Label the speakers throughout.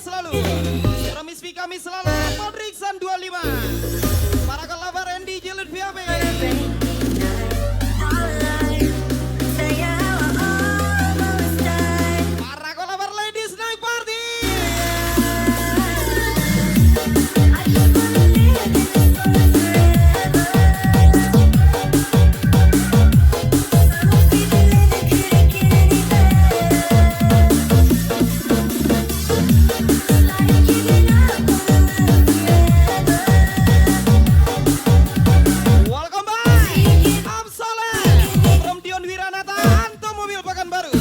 Speaker 1: selalu. Remisi kami selalu. Padriksan 25. Para kolabar Andy Jilid VAB. Para kolabar Ladies Night Party. Welcome back. I'm Soleh from Dion Wiranata, Anto Mobil Pekanbaru.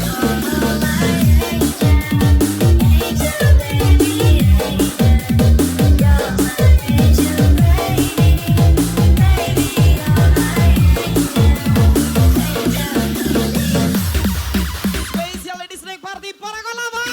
Speaker 1: Spesial Ladies Night Party para kolabar.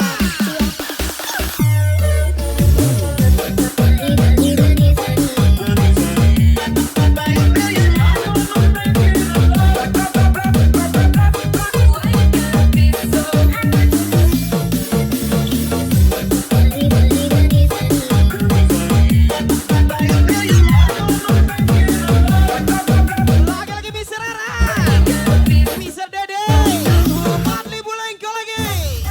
Speaker 1: Lagi-lagi Mister Rara, Mister Dede, Padli Bulengko lagi.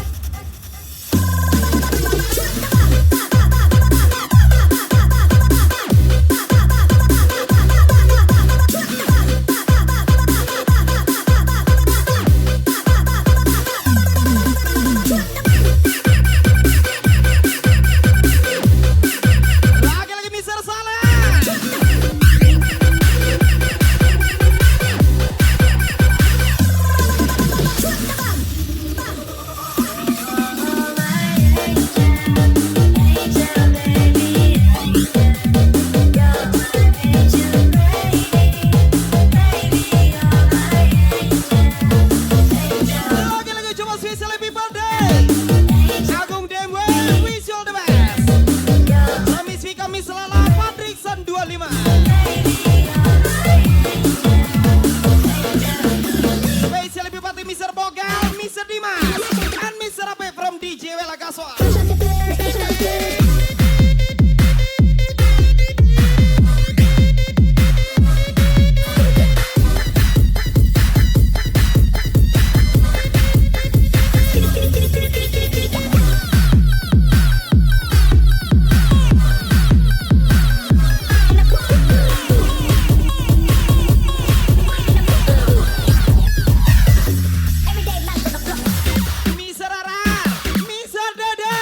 Speaker 1: Lagi-lagi Mister Saleh. Lagi-lagi cuma spesial happy birthday Agung Demwe, wish you all the best. Remisi kami selalu Padriksan 25. Spesial happy birthday Mr. Bogal, Mr. Dimas, and Mr. Ape from DJ Wela Gaswar. Mister Rara, Mister Dede,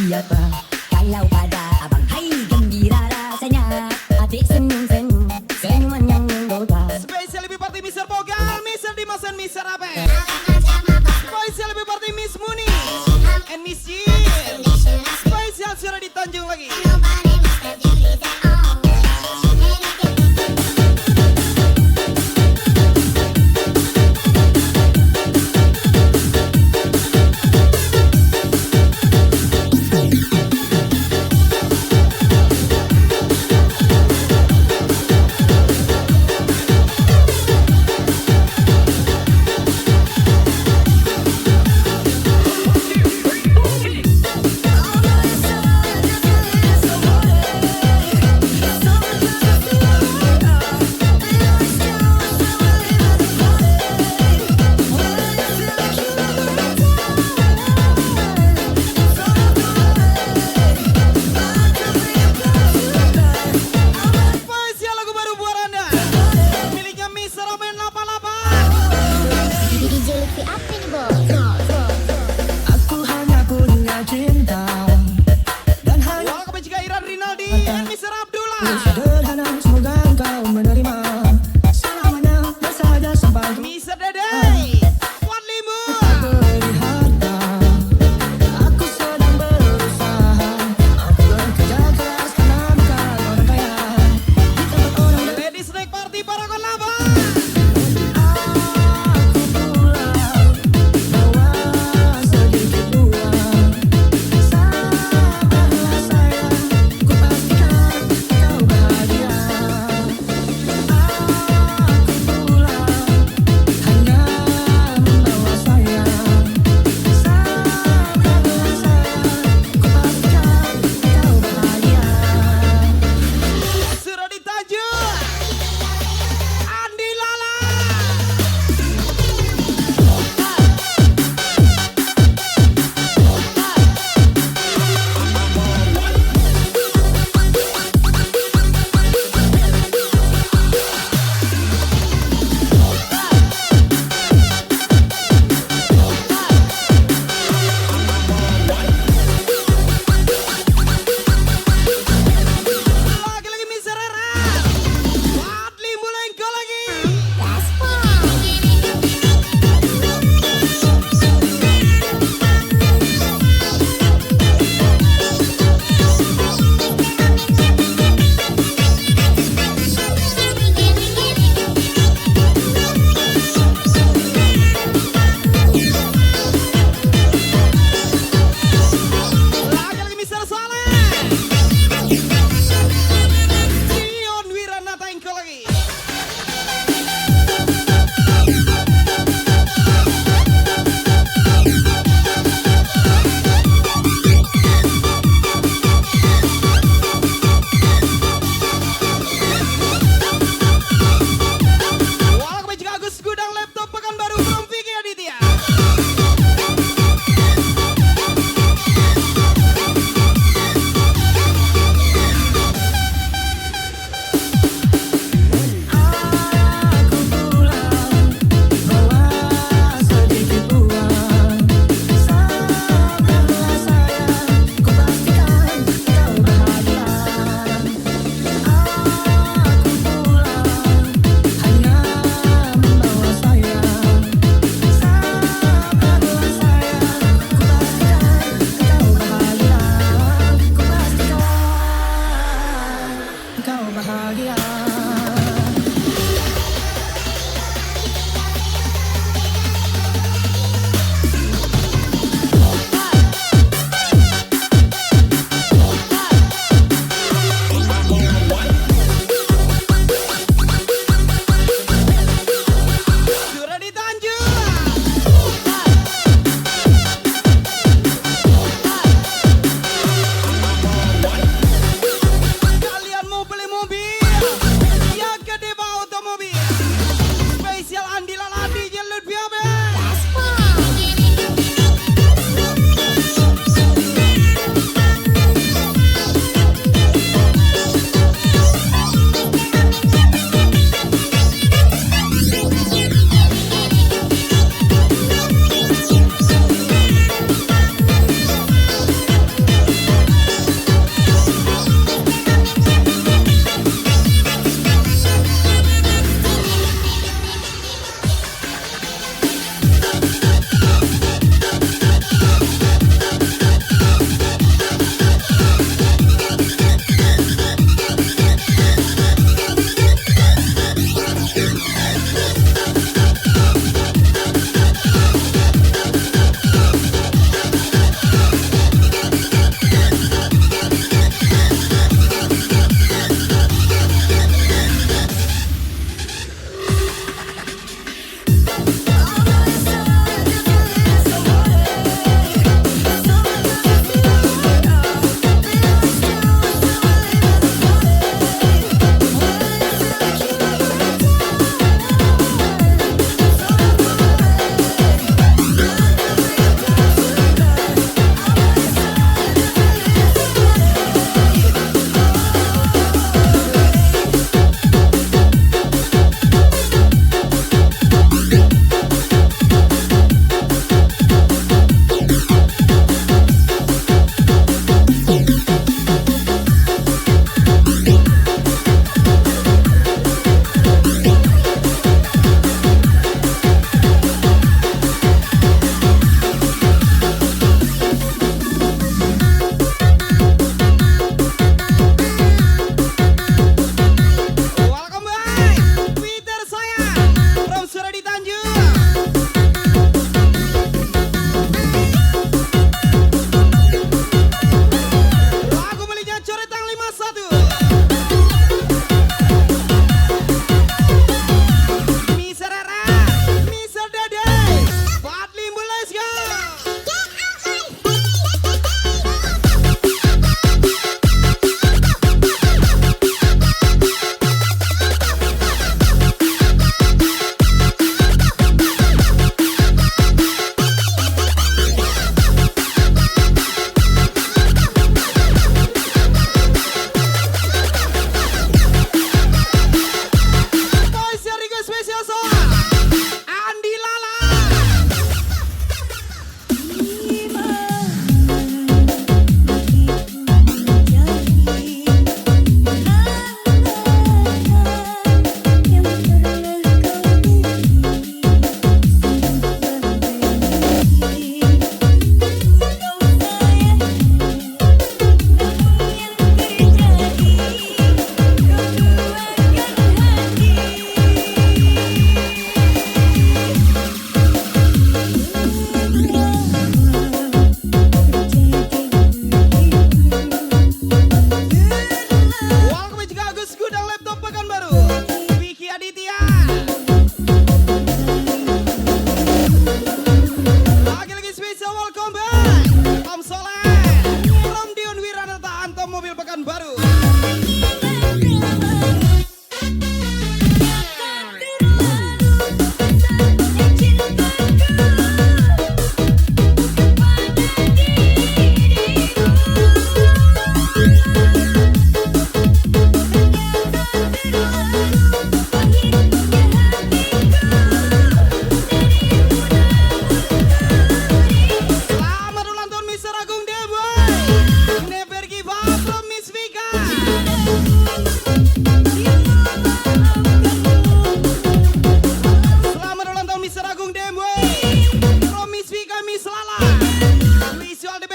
Speaker 2: siapa? Kalau pada abang hai gembira rasanya, adik senyum-senyum, senyuman yang menggoda.
Speaker 1: Spesial lebih party Mr. Bogal, Mr. Dimas dan Mr. Ape. Spesial lebih party Miss Muni and Miss Jin. Spesial sudah di Tanjung lagi.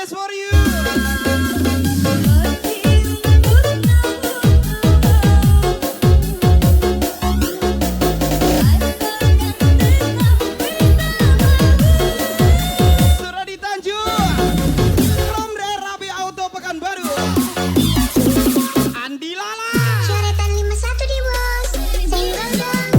Speaker 1: best for you. Suradi Tanjung, from Rabi Auto Pekanbaru. Andi Lala.
Speaker 3: Coretan 51 di bos, senggol dong.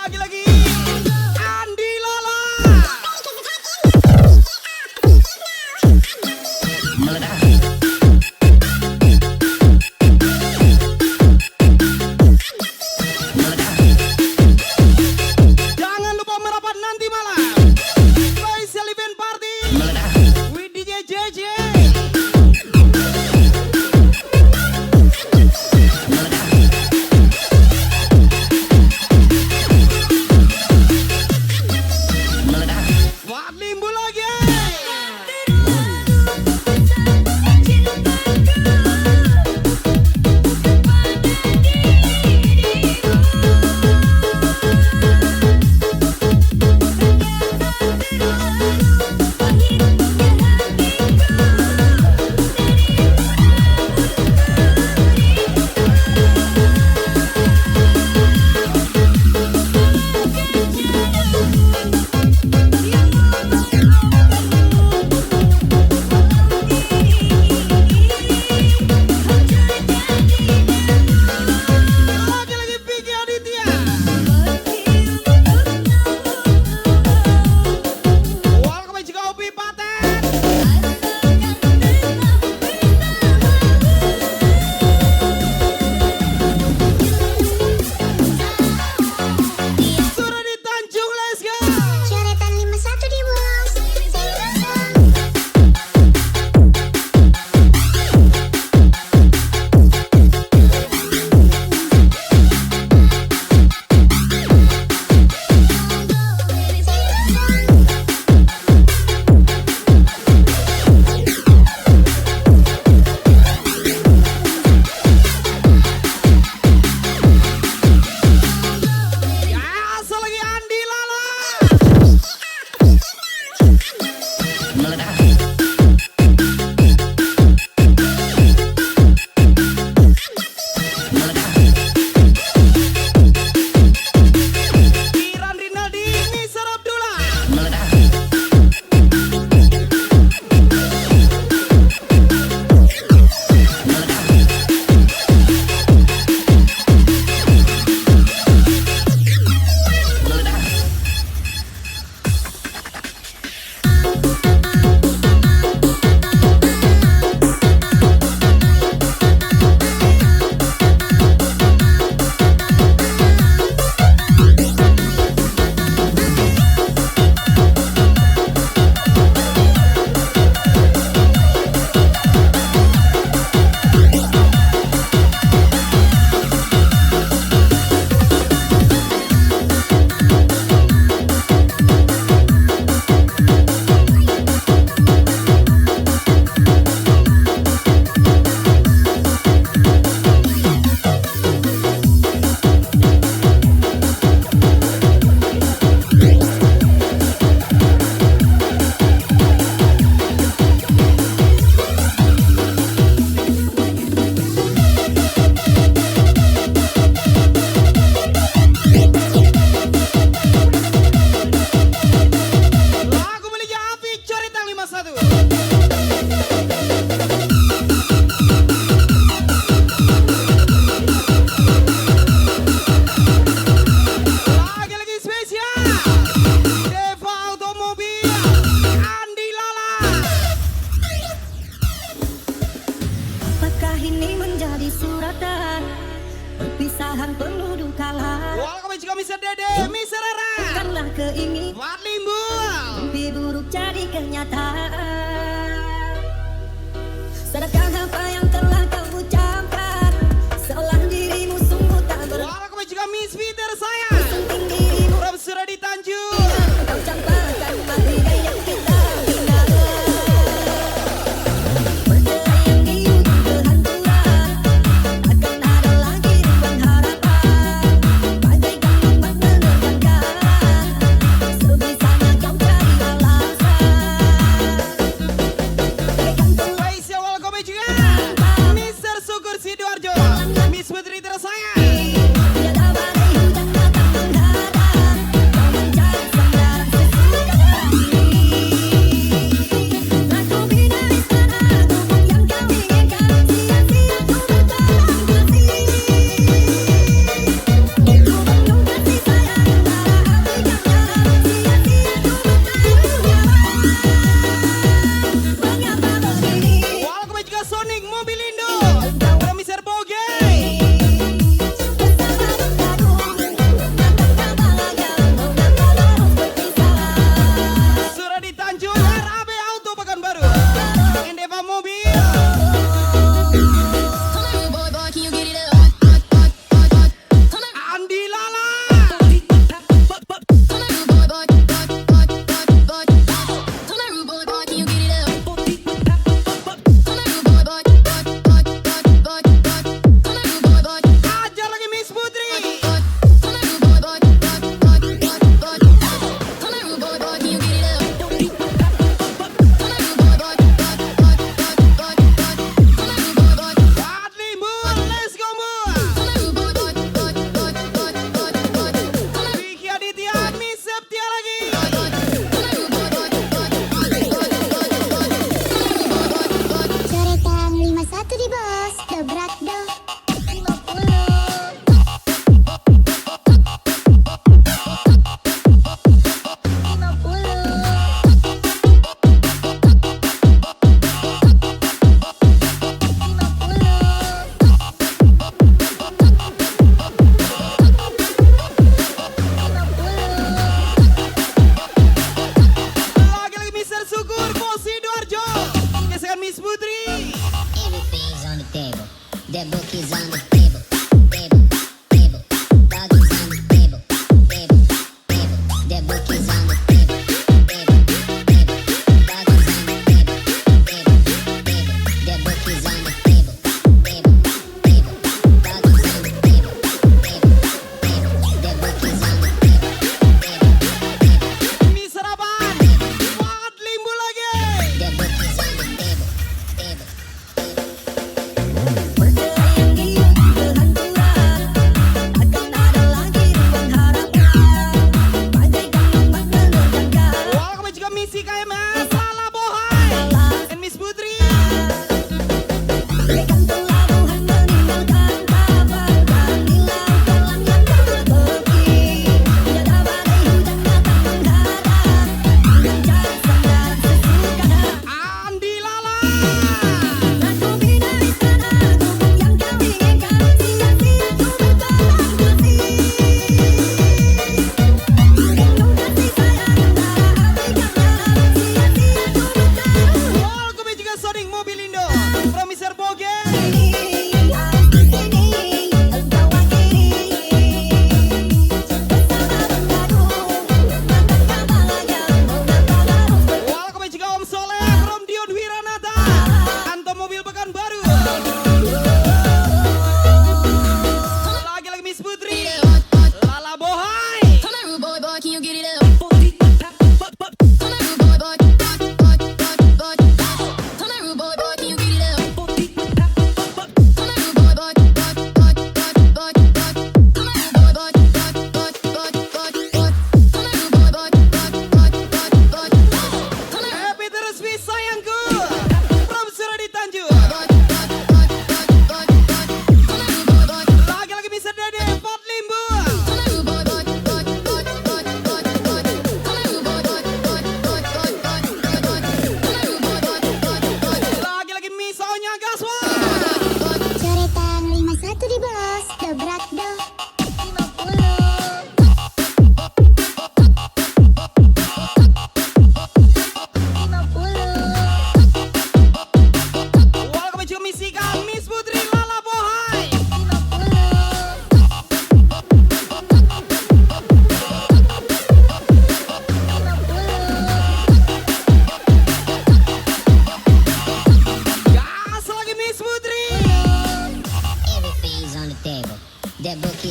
Speaker 1: Lagi-lagi Andi Lala. Jangan lupa merapat nanti malam. Special event party with DJ JJ. Buat limbu lagi. Lagi-lagi Vicky Aditya. Welcome juga Upi Paten. Suradi Tanjung, let's go.
Speaker 3: Coretan 51 di bos, senggol dong.
Speaker 1: Ya, asal lagi Andi Lala. Kiran Rinaldi, Mr. Abdullah. Lagu milik Afi Coretan 51. Lagi-lagi spesial Deva Automobil Andi Lala.
Speaker 2: Apakah ini menjadi suratan perpisahan penuh duka lah.
Speaker 1: Welcome juga Mr. Dede, Mr. Rara.
Speaker 2: Bukanlah keingin
Speaker 1: Buat limbu.
Speaker 2: mimpi buruk jadi kenyataan. Sadarkah apa yang telah kau ucapkan, seolah dirimu sungguh tak ber.
Speaker 1: Welcome juga Miss Peter saya.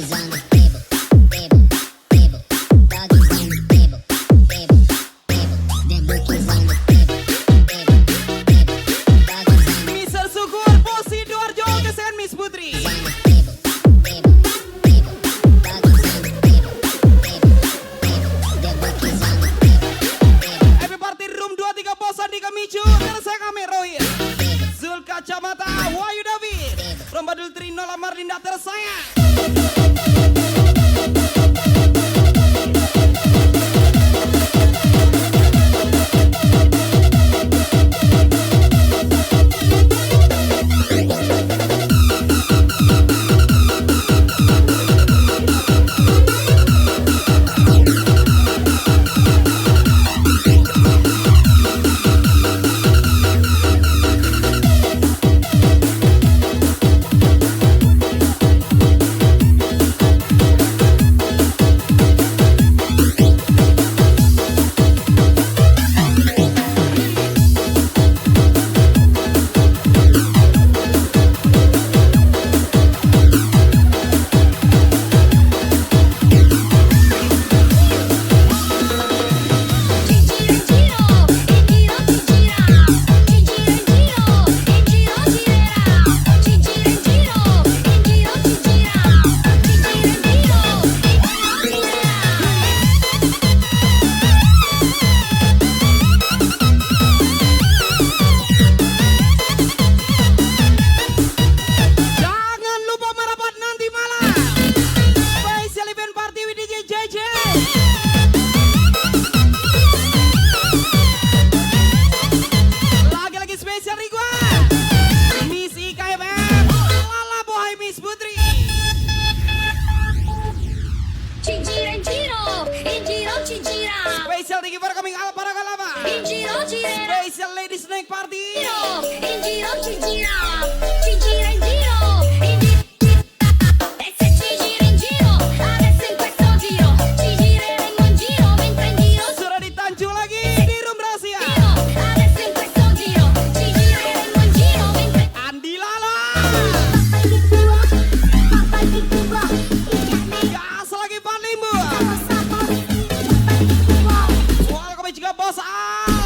Speaker 2: bookies on the table, table, table. Doggies on the table, table, table. Them bookies on the table, table, table. Doggies on the
Speaker 1: Mr. Sukur, Bos Sidoarjo, gesekan Miss Putri.
Speaker 2: table, table, table. Doggies on the table, table, table. Them bookies on the table, table.
Speaker 1: Happy Party Room 23 Bos Andika Micu, dan saya kami Rohir. Zul Kacamata, Wahyu David. From Badul Trinola Marlinda tersayang. Jangan lupa merapat nanti malam. Special event party with DJ JJ. Lagi-lagi spesial request Miss IKFM, Lala Boy Miss Putri.
Speaker 3: Ci gira in giro ci gira.
Speaker 1: Spesial tinggi for coming al para kalaba.
Speaker 3: In giro girerà,
Speaker 1: Spesial ladies night party.
Speaker 3: in giro ci gira. Ci gira in giro, in e se ci gira in giro, adesso in questo giro, ci gireremo in giro, mentre in giro
Speaker 1: Sudah ditanju lagi di room rahasia.
Speaker 3: adesso in questo giro, ci gireremo in giro, mentre
Speaker 1: Andi Lala. Gas lagi Panlimbu. Welcome juga Bos Al.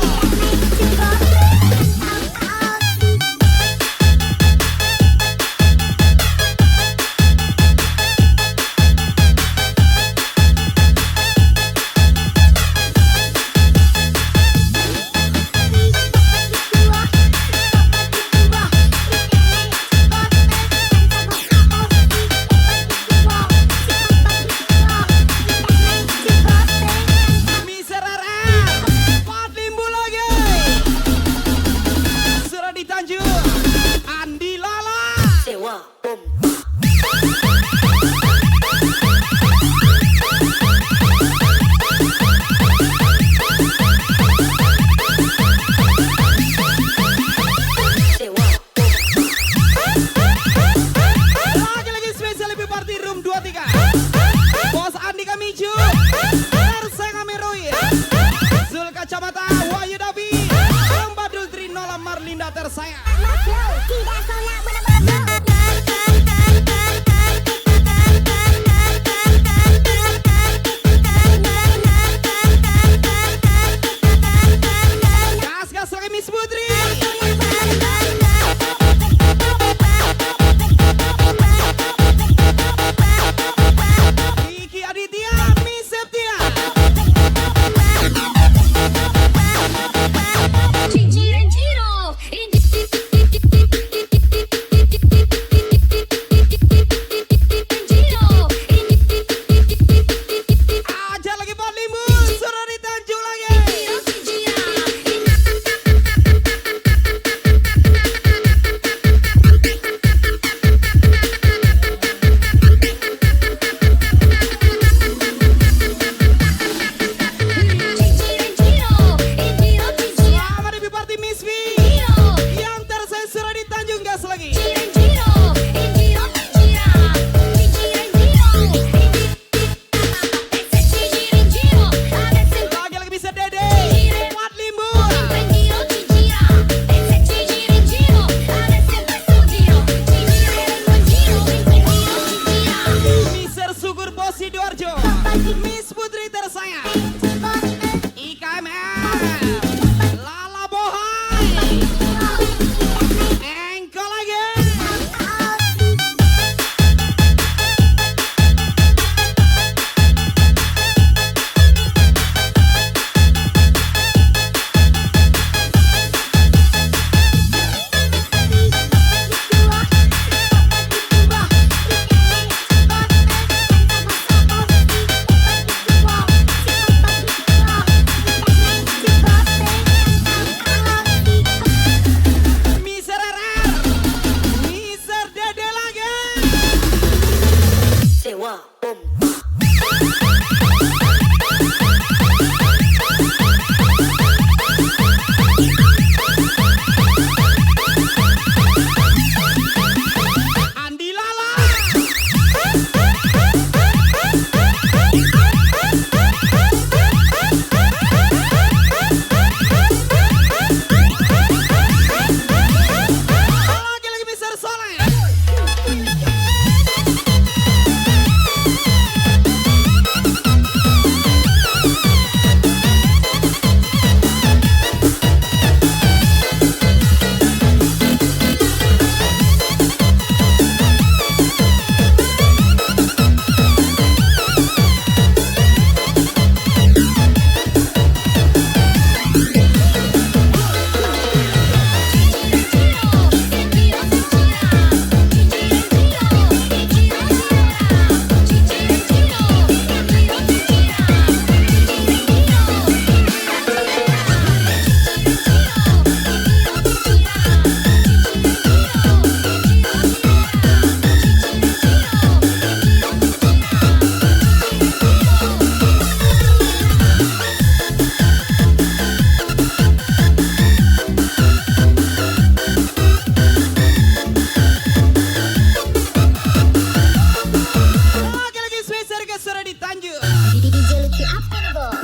Speaker 1: sudah di Tanjung.
Speaker 2: DJ Lutfi apa nih bos?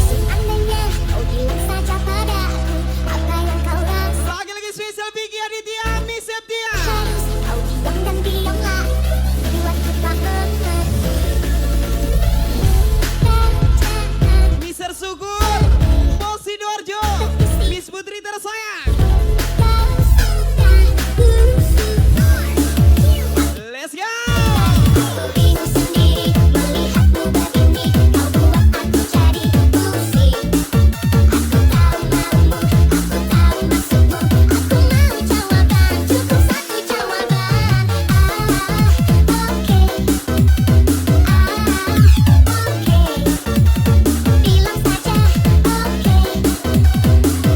Speaker 3: Seandainya kau bilang saja padaku apa yang kau rasa.
Speaker 1: Lagi-lagi spesial Vicky Aditya, Miss Septia.
Speaker 3: Harus kau diam dan diamlah, buat kita mengerti. Perasaan
Speaker 1: Mister Sugur, Bos Sidoarjo, Miss Putri tersayang.
Speaker 3: kau sudah
Speaker 1: Let's go.
Speaker 3: Aku bingung sendiri melihatmu begini. Kau buat aku jadi pusing. Aku tahu maumu, aku tahu maksudmu. Aku mau jawaban, cukup satu jawaban. Oke. Bilang saja oke.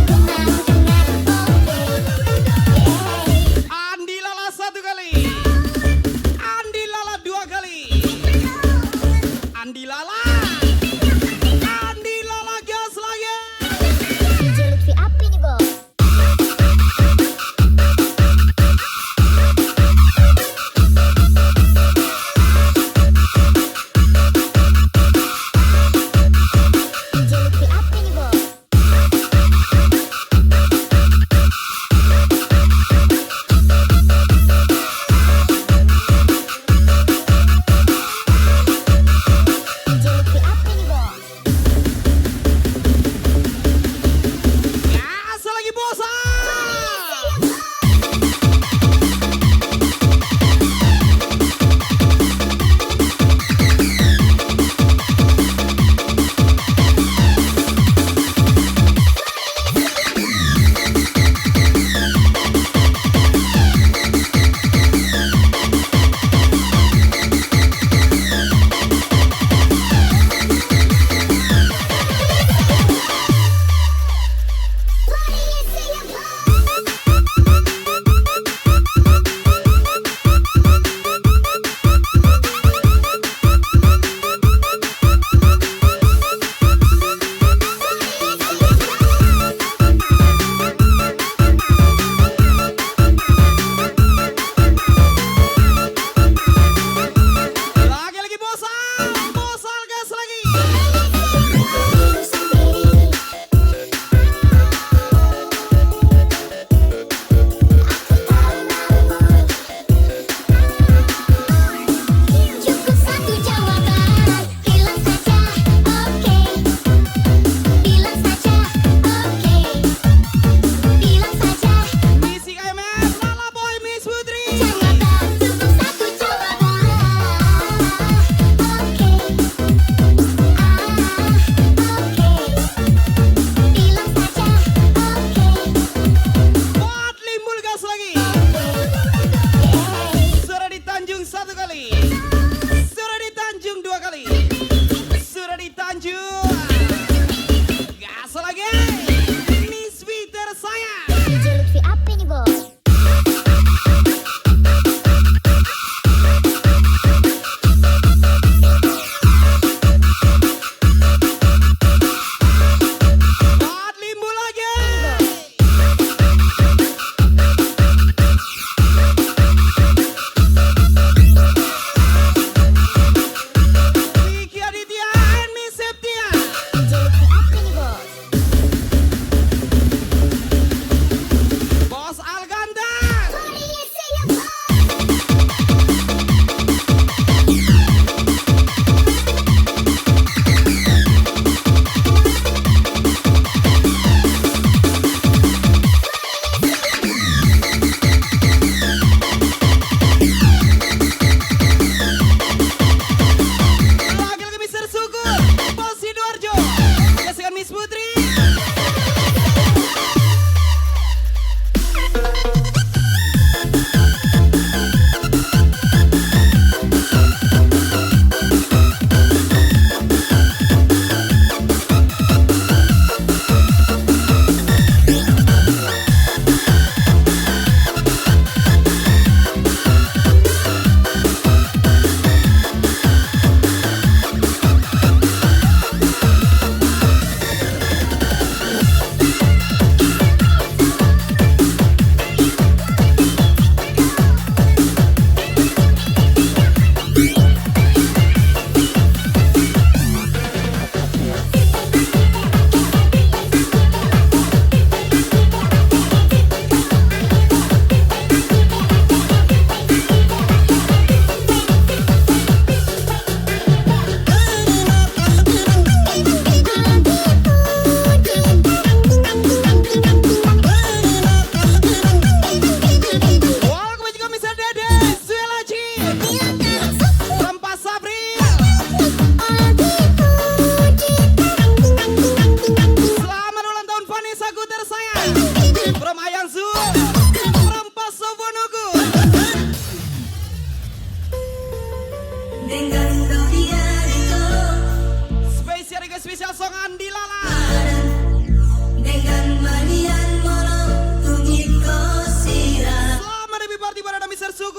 Speaker 3: Ku mau dengar oke.
Speaker 1: Andi Lala 1 kali. Andi Lala 2 kali. Andi Lala. Andi Lala gas lagi.
Speaker 2: DJ Lutfi apa nih bos? DJ Lutfi apa nih bos? DJ Lutfi apa nih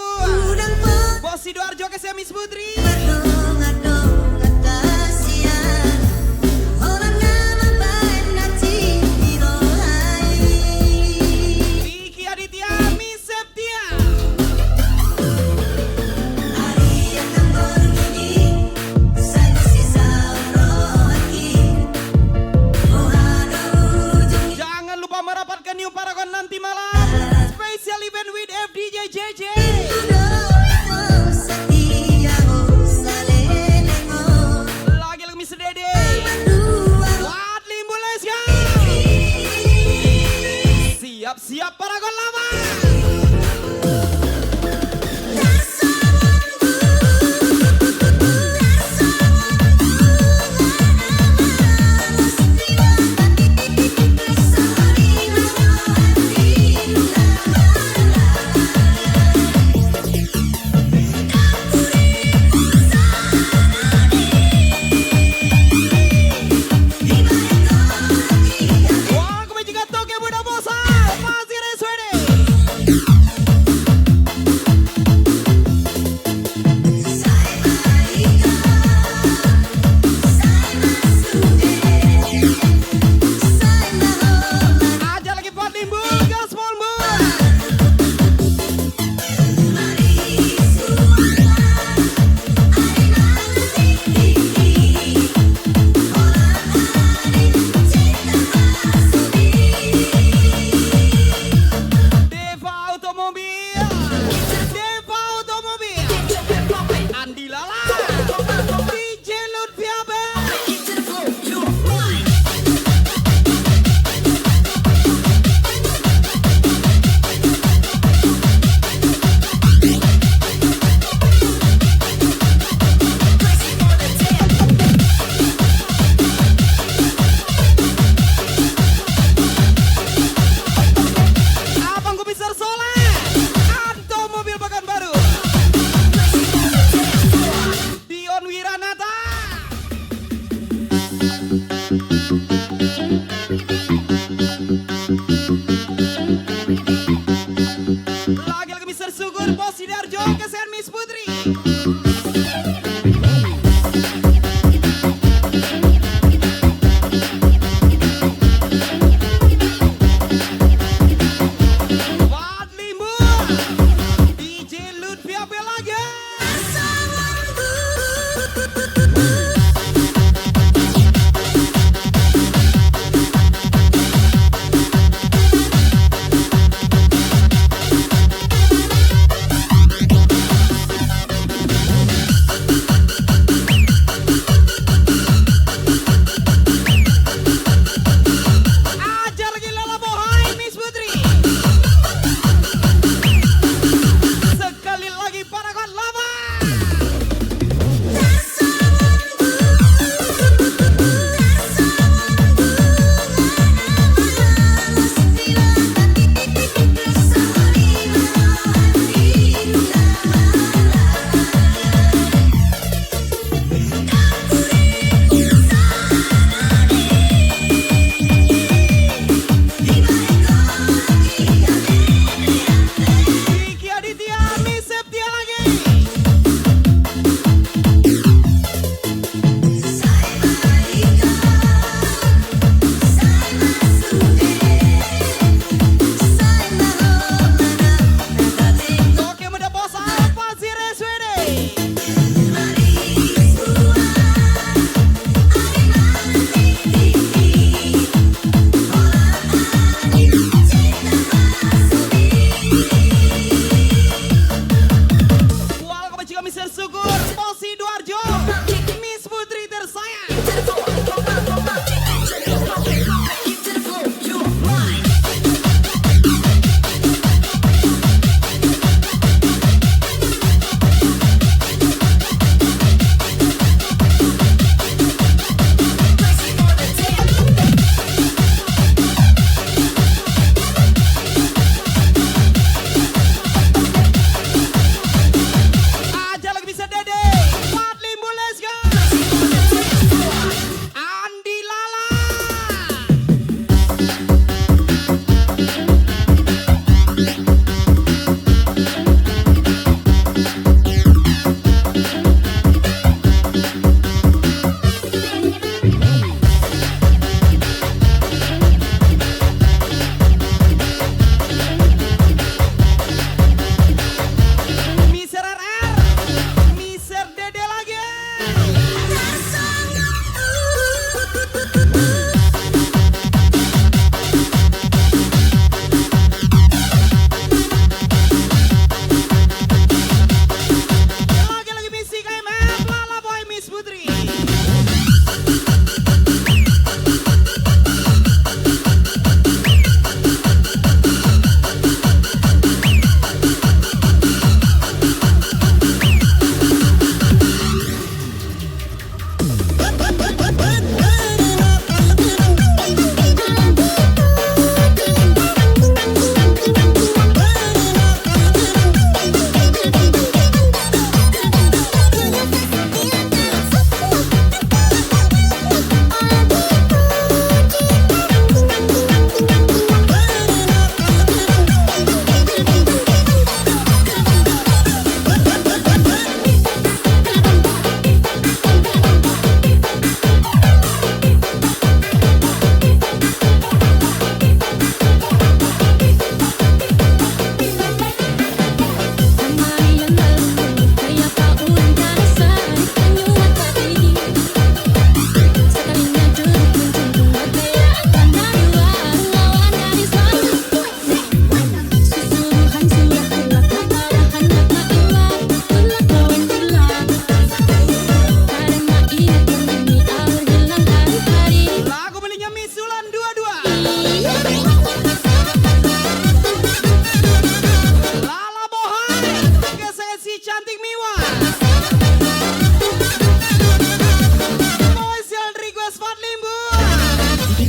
Speaker 1: Sugur. Bos Sidoarjo ke Miss Putri. Vicky Aditya, Miss Septia. Jangan lupa merapatkan New Paragon nanti malam. Special event with FDJ JJ. Lagi Miss Dede. Wadli Muleska. Siap-siap Paragon lama. Wah, kami juga toke muda bosa. Masih resuede. Aja lagi Pak Timbul, Gaspol Bu. Deva Automobil. Deva Automobil. Andi Lala. DJ Lutfi Abel. Abang Kubisar Soleh. Anto Mobil Pekanbaru. Dion Wiranata. Lagi Mr. Sugur, Bos Sidoarjo, Kesen Miss Putri. Wadli Mu. DJ Lutfi Abel lagi.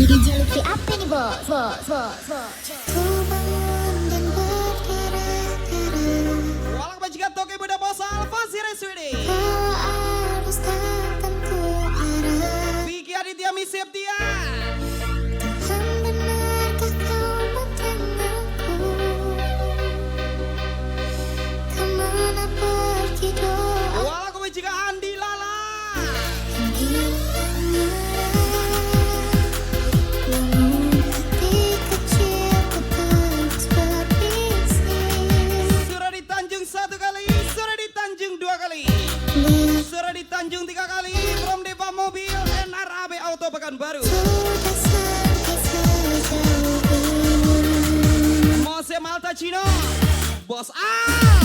Speaker 2: DJ Lutfi apa nih bos? Ku bangun dan bergerak-gerak.
Speaker 1: Walang majikan toke budak bos Alfa Sireswidi.
Speaker 2: Kau harus datang ku arah.
Speaker 1: Vicky Aditya Miss Septia.
Speaker 2: Tuhan benarkah kau mendengarku? Kemana pergi doa?
Speaker 1: Walang majikan Andi Lala. Sudah di Tanjung 1 kali, sudah di Tanjung 2 kali, sudah di Tanjung 3 kali. From Deva Mobil NRAB Auto Pekanbaru. Mose Malta Cino, Bos A.